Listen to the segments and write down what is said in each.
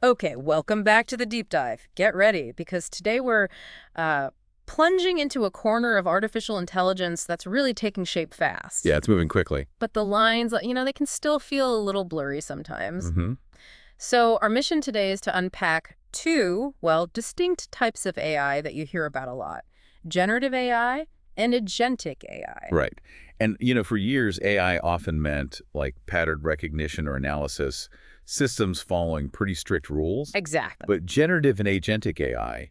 Okay, welcome back to the deep dive. Get ready, because today we're uh, plunging into a corner of artificial intelligence that's really taking shape fast. Yeah, it's moving quickly. But the lines, they can still feel a little blurry sometimes. Hmm. So our mission today is to unpack two, well, distinct types of AI that you hear about a lot. Generative AI and agentic AI. Right. And, for years, AI often meant like pattern recognition or analysis, systems following pretty strict rules. Exactly. But generative and agentic AI,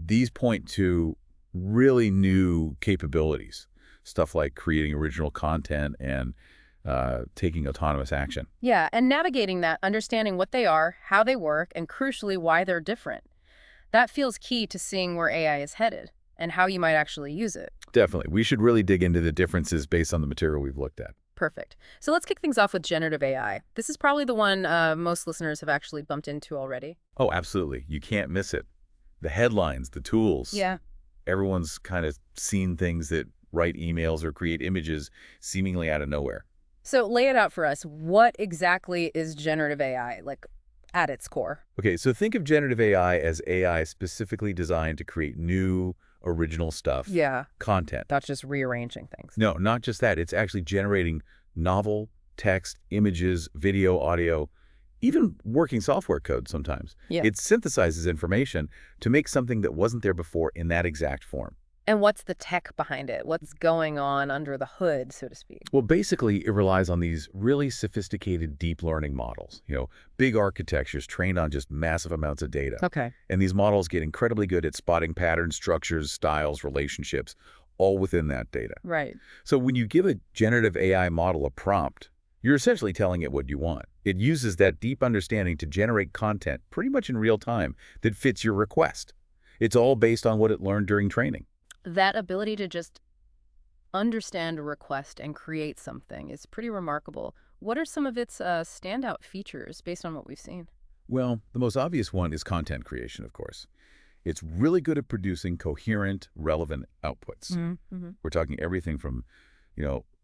these point to really new capabilities, stuff like creating original content and taking autonomous action. Yeah, and navigating that, understanding what they are, how they work, and crucially, why they're different. That feels key to seeing where AI is headed and how you might actually use it. Definitely. We should really dig into the differences based on the material we've looked at. Perfect. So let's kick things off with generative AI. This is probably the one most listeners have actually bumped into already. Oh, absolutely. You can't miss it. The headlines, the tools. Yeah. Everyone's kind of seen things that write emails or create images seemingly out of nowhere. So lay it out for us. What exactly is generative AI, like at its core? Okay, so think of generative AI as AI specifically designed to create new, original stuff, Yeah, content. that's just rearranging things. No, not just that. It's actually generating novel text, images, video, audio, even working software code sometimes. Yeah. It synthesizes information to make something that wasn't there before in that exact form. And what's the tech behind it? What's going on under the hood, so to speak? Well, basically, it relies on these really sophisticated deep learning models, big architectures trained on just massive amounts of data. Okay. And these models get incredibly good at spotting patterns, structures, styles, relationships, all within that data. Right. So when you give a generative AI model a prompt, you're essentially telling it what you want. It uses that deep understanding to generate content pretty much in real time that fits your request. It's all based on what it learned during training. That ability to just understand a request and create something is pretty remarkable. What are some of its standout features based on what we've seen? Well, the most obvious one is content creation, of course. It's really good at producing coherent, relevant outputs. Mm-hmm. We're talking everything from,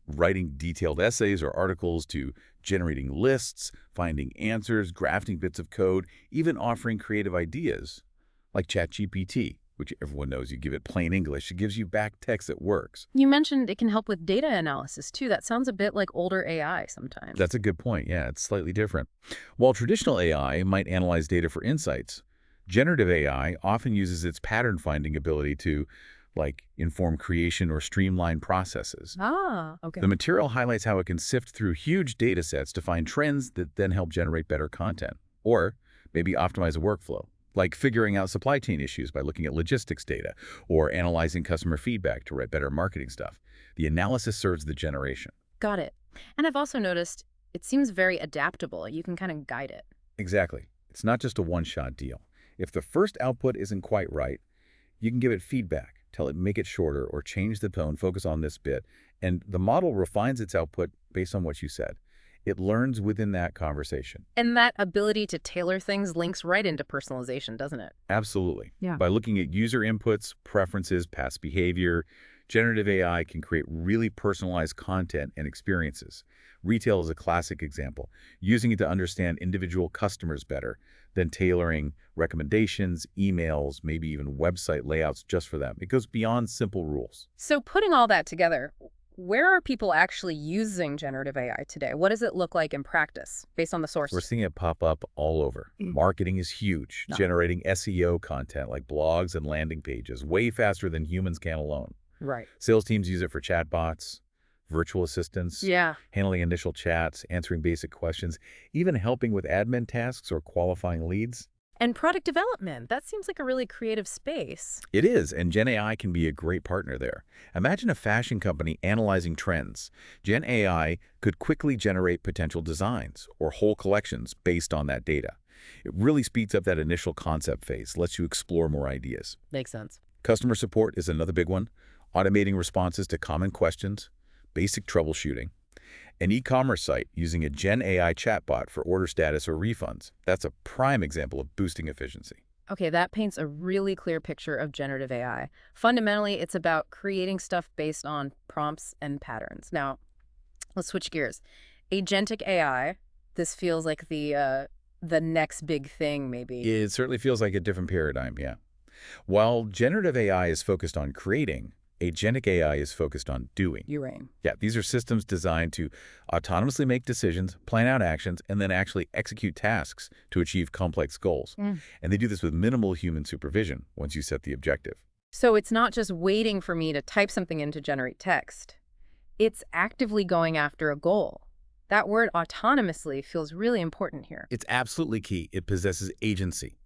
writing detailed essays or articles to generating lists, finding answers, drafting bits of code, even offering creative ideas like ChatGPT, which everyone knows you give it plain English. It gives you back text that works. You mentioned it can help with data analysis, too. That sounds a bit like older AI sometimes. That's a good point. Yeah, it's slightly different. While traditional AI might analyze data for insights, generative AI often uses its pattern finding ability to inform creation or streamline processes. Ah, okay. The material highlights how it can sift through huge data sets to find trends that then help generate better content, or maybe optimize a workflow, like figuring out supply chain issues by looking at logistics data, or analyzing customer feedback to write better marketing stuff. The analysis serves the generation. Got it. And I've also noticed it seems very adaptable. You can kind of guide it. Exactly. It's not just a one-shot deal. If the first output isn't quite right, you can give it feedback, tell it make it shorter or change the tone, focus on this bit, and the model refines its output based on what you said. It learns within that conversation. And that ability to tailor things links right into personalization, doesn't it? Absolutely. Yeah. By looking at user inputs, preferences, past behavior, generative AI can create really personalized content and experiences. Retail is a classic example, using it to understand individual customers better, then tailoring recommendations, emails, maybe even website layouts just for them. It goes beyond simple rules. So putting all that together, where are people actually using generative AI today? What does it look like in practice based on the source? We're seeing it pop up all over. Marketing is huge, No. generating SEO content like blogs and landing pages way faster than humans can alone. Right. Sales teams use it for chatbots, virtual assistants, Yeah. handling initial chats, answering basic questions, even helping with admin tasks or qualifying leads. And product development, that seems like a really creative space. It is, and Gen AI can be a great partner there. Imagine a fashion company analyzing trends. Gen AI could quickly generate potential designs or whole collections based on that data. It really speeds up that initial concept phase, lets you explore more ideas. Makes sense. Customer support is another big one, automating responses to common questions, basic troubleshooting. An e-commerce site using a Gen AI chatbot for order status or refunds. That's a prime example of boosting efficiency. Okay, that paints a really clear picture of generative AI. Fundamentally, it's about creating stuff based on prompts and patterns. Now, let's switch gears. Agentic AI, this feels like the the next big thing, maybe. It certainly feels like a different paradigm, yeah. While generative AI is focused on creating, agentic AI is focused on doing. Urane. Yeah, these are systems designed to autonomously make decisions, plan out actions, and then actually execute tasks to achieve complex goals. Mm. And they do this with minimal human supervision once you set the objective. So it's not just waiting for me to type something in to generate text. It's actively going after a goal. That word autonomously feels really important here. It's absolutely key. It possesses agency.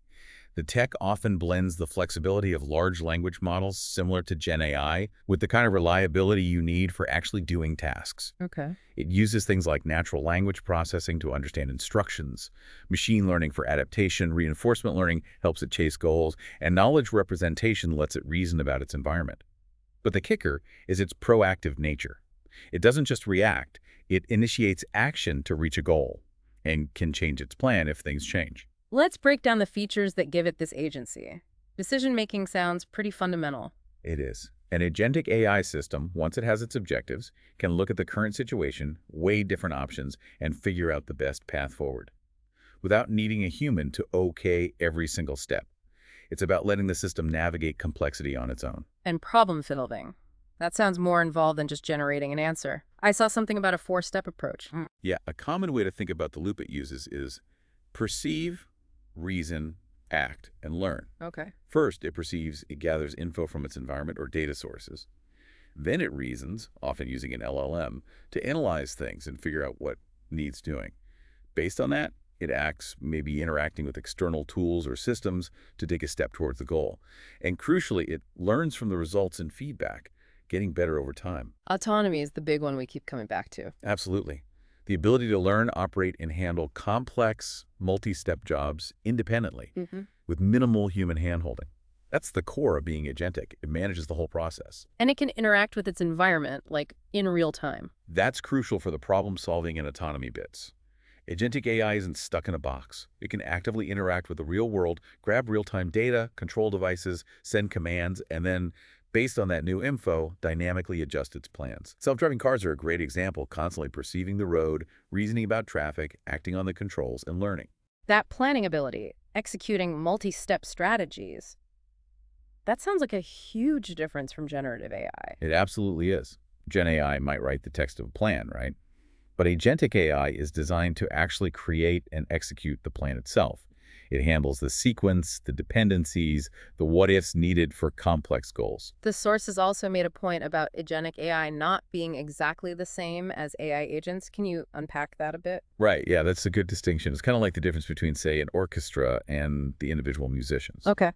The tech often blends the flexibility of large language models similar to Gen AI with the kind of reliability you need for actually doing tasks. Okay. It uses things like natural language processing to understand instructions, machine learning for adaptation, reinforcement learning helps it chase goals, and knowledge representation lets it reason about its environment. But the kicker is its proactive nature. It doesn't just react, it initiates action to reach a goal and can change its plan if things change. Let's break down the features that give it this agency. Decision-making sounds pretty fundamental. It is. An agentic AI system, once it has its objectives, can look at the current situation, weigh different options, and figure out the best path forward, without needing a human to okay every single step. It's about letting the system navigate complexity on its own. And problem-solving. That sounds more involved than just generating an answer. I saw something about a four-step approach. Yeah, a common way to think about the loop it uses is perceive, reason, act, and learn. Okay. First, it perceives, it gathers info from its environment or data sources. Then it reasons, often using an LLM, to analyze things and figure out what needs doing. Based on that, it acts, maybe interacting with external tools or systems to take a step towards the goal. And crucially, it learns from the results and feedback, getting better over time. Autonomy is the big one we keep coming back to. Absolutely. The ability to learn, operate, and handle complex, multi-step jobs independently with minimal human handholding. That's the core of being agentic. It manages the whole process. And it can interact with its environment, like in real time. That's crucial for the problem-solving and autonomy bits. Agentic AI isn't stuck in a box. It can actively interact with the real world, grab real-time data, control devices, send commands, and then, based on that new info, dynamically adjust its plans. Self-driving cars are a great example, constantly perceiving the road, reasoning about traffic, acting on the controls, and learning. That planning ability, executing multi-step strategies, that sounds like a huge difference from generative AI. It absolutely is. Gen AI might write the text of a plan, right? But agentic AI is designed to actually create and execute the plan itself. It handles the sequence, the dependencies, the what-ifs needed for complex goals. The sources also made a point about agentic AI not being exactly the same as AI agents. Can you unpack that a bit? Right, yeah, that's a good distinction. It's kind of like the difference between, say, an orchestra and the individual musicians. Okay.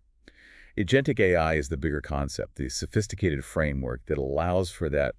Agentic AI is the bigger concept, the sophisticated framework that allows for that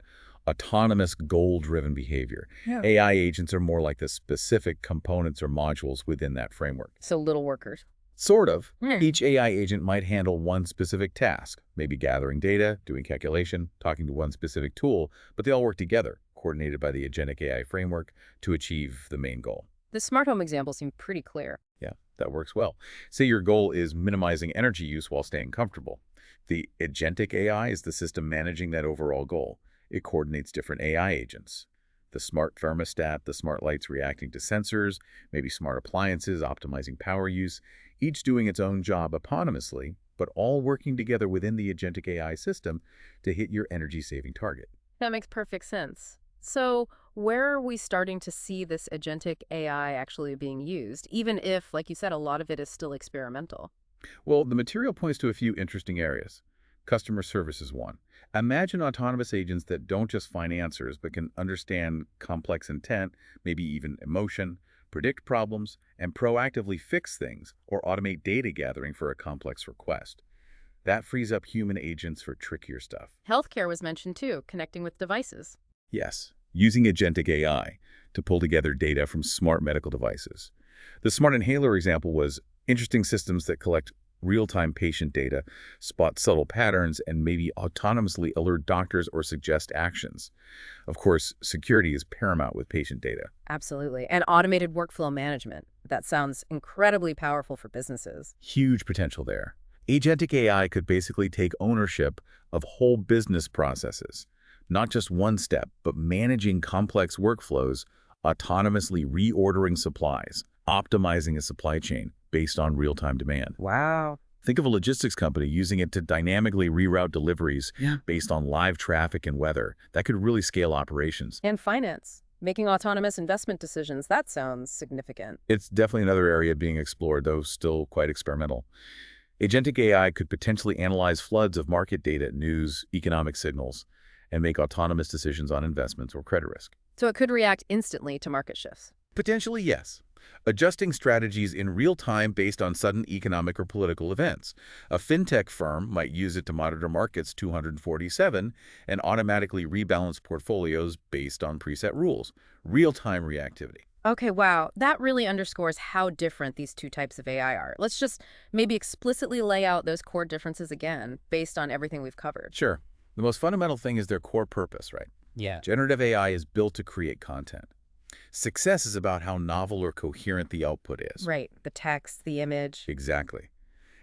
autonomous, goal-driven behavior. Yeah. AI agents are more like the specific components or modules within that framework. So little workers. Sort of. Hmm. Each AI agent might handle one specific task, maybe gathering data, doing calculation, talking to one specific tool, but they all work together, coordinated by the Agentic AI framework to achieve the main goal. The smart home example seemed pretty clear. Yeah, that works well. Say your goal is minimizing energy use while staying comfortable. The Agentic AI is the system managing that overall goal. It coordinates different AI agents. The smart thermostat, the smart lights reacting to sensors, maybe smart appliances optimizing power use, each doing its own job autonomously, but all working together within the Agentic AI system to hit your energy-saving target. That makes perfect sense. So where are we starting to see this agentic AI actually being used, even if, like you said, a lot of it is still experimental? Well, the material points to a few interesting areas. Customer service is one. Imagine autonomous agents that don't just find answers, but can understand complex intent, maybe even emotion, predict problems, and proactively fix things or automate data gathering for a complex request. That frees up human agents for trickier stuff. Healthcare was mentioned too, connecting with devices. Yes, using agentic AI to pull together data from smart medical devices. The smart inhaler example was interesting systems that collect real-time patient data, spot subtle patterns, and maybe autonomously alert doctors or suggest actions. Of course, security is paramount with patient data. Absolutely. And automated workflow management. That sounds incredibly powerful for businesses. Huge potential there. Agentic AI could basically take ownership of whole business processes, not just one step, but managing complex workflows, autonomously reordering supplies, optimizing a supply chain based on real-time demand. Wow. Think of a logistics company using it to dynamically reroute deliveries Yeah. based on live traffic and weather. That could really scale operations. And finance. Making autonomous investment decisions, that sounds significant. It's definitely another area being explored, though still quite experimental. Agentic AI could potentially analyze floods of market data, news, economic signals, and make autonomous decisions on investments or credit risk. So it could react instantly to market shifts. Potentially, yes. Adjusting strategies in real time based on sudden economic or political events. A fintech firm might use it to monitor markets 247 and automatically rebalance portfolios based on preset rules. Real-time reactivity. Okay, wow. That really underscores how different these two types of AI are. Let's just maybe explicitly lay out those core differences again, based on everything we've covered. Sure. The most fundamental thing is their core purpose, right? Yeah. Generative AI is built to create content. Success is about how novel or coherent the output is. Right. The text, the image. Exactly.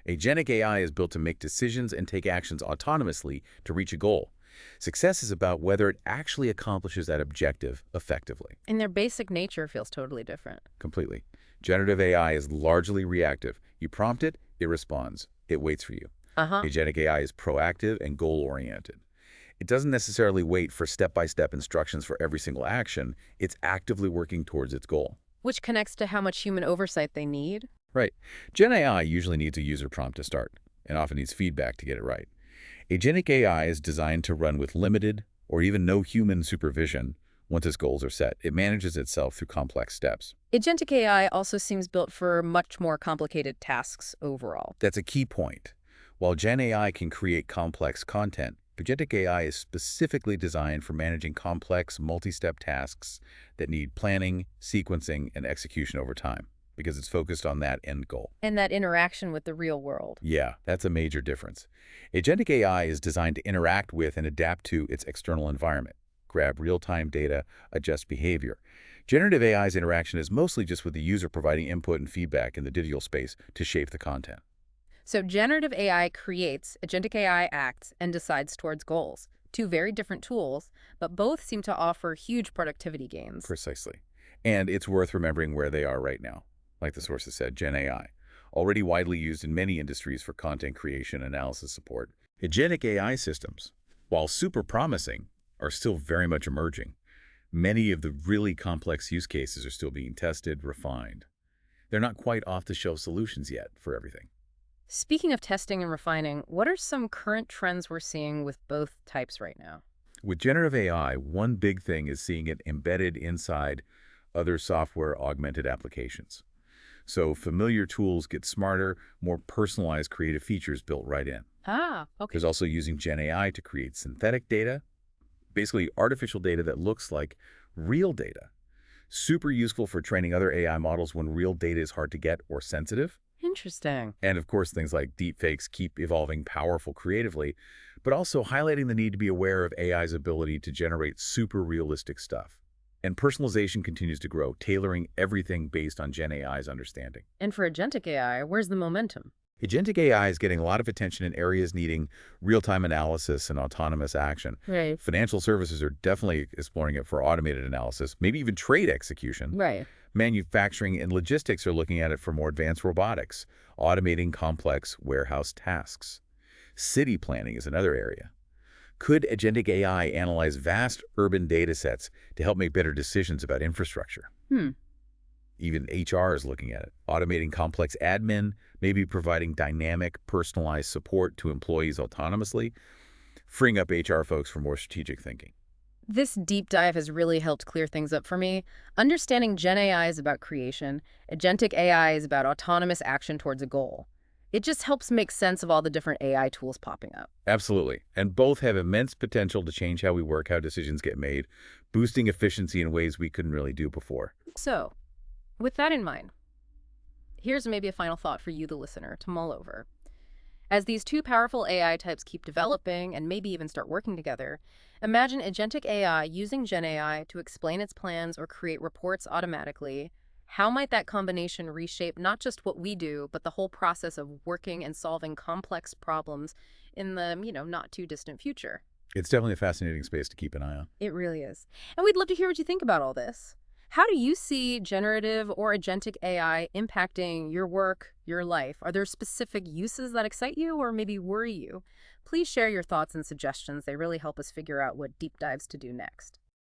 Agentic AI is built to make decisions and take actions autonomously to reach a goal. Success is about whether it actually accomplishes that objective effectively. And their basic nature feels totally different. Completely. Generative AI is largely reactive. You prompt it, it responds. It waits for you. Uh-huh. Agentic AI is proactive and goal-oriented. It doesn't necessarily wait for step-by-step instructions for every single action. It's actively working towards its goal. Which connects to how much human oversight they need. Right. Gen AI usually needs a user prompt to start, and often needs feedback to get it right. Agentic AI is designed to run with limited or even no human supervision once its goals are set. It manages itself through complex steps. Agentic AI also seems built for much more complicated tasks overall. That's a key point. While Gen AI can create complex content, Agentic AI is specifically designed for managing complex, multi-step tasks that need planning, sequencing, and execution over time, because it's focused on that end goal. And that interaction with the real world. Yeah, that's a major difference. Agentic AI is designed to interact with and adapt to its external environment, grab real-time data, adjust behavior. Generative AI's interaction is mostly just with the user providing input and feedback in the digital space to shape the content. So generative AI creates, agentic AI acts, and decides towards goals. Two very different tools, but both seem to offer huge productivity gains. Precisely. And it's worth remembering where they are right now. Like the sources said, Gen AI, already widely used in many industries for content creation and analysis support. Agentic AI systems, while super promising, are still very much emerging. Many of the really complex use cases are still being tested, refined. They're not quite off-the-shelf solutions yet for everything. Speaking of testing and refining, what are some current trends we're seeing with both types right now? With generative AI, one big thing is seeing it embedded inside other software-augmented applications. So familiar tools get smarter, more personalized creative features built right in. Ah, okay. There's also using Gen AI to create synthetic data, basically artificial data that looks like real data. Super useful for training other AI models when real data is hard to get or sensitive. Interesting. And of course, things like deepfakes keep evolving powerful creatively, but also highlighting the need to be aware of AI's ability to generate super realistic stuff. And personalization continues to grow, tailoring everything based on Gen AI's understanding. And for agentic AI, where's the momentum? Agentic AI is getting a lot of attention in areas needing real-time analysis and autonomous action. Right. Financial services are definitely exploring it for automated analysis, maybe even trade execution. Right. Manufacturing and logistics are looking at it for more advanced robotics, automating complex warehouse tasks. City planning is another area. Could agentic AI analyze vast urban data sets to help make better decisions about infrastructure? Even HR is looking at it, automating complex admin, maybe providing dynamic, personalized support to employees autonomously, freeing up HR folks for more strategic thinking. This deep dive has really helped clear things up for me. Understanding Gen AI is about creation, agentic AI is about autonomous action towards a goal. It just helps make sense of all the different AI tools popping up. Absolutely. And both have immense potential to change how we work, how decisions get made, boosting efficiency in ways we couldn't really do before. So, with that in mind, here's maybe a final thought for you, the listener, to mull over. As these two powerful AI types keep developing and maybe even start working together, imagine agentic AI using Gen AI to explain its plans or create reports automatically. How might that combination reshape not just what we do, but the whole process of working and solving complex problems in the, not too distant future? It's definitely a fascinating space to keep an eye on. It really is. And we'd love to hear what you think about all this. How do you see generative or agentic AI impacting your work, your life? Are there specific uses that excite you or maybe worry you? Please share your thoughts and suggestions. They really help us figure out what deep dives to do next.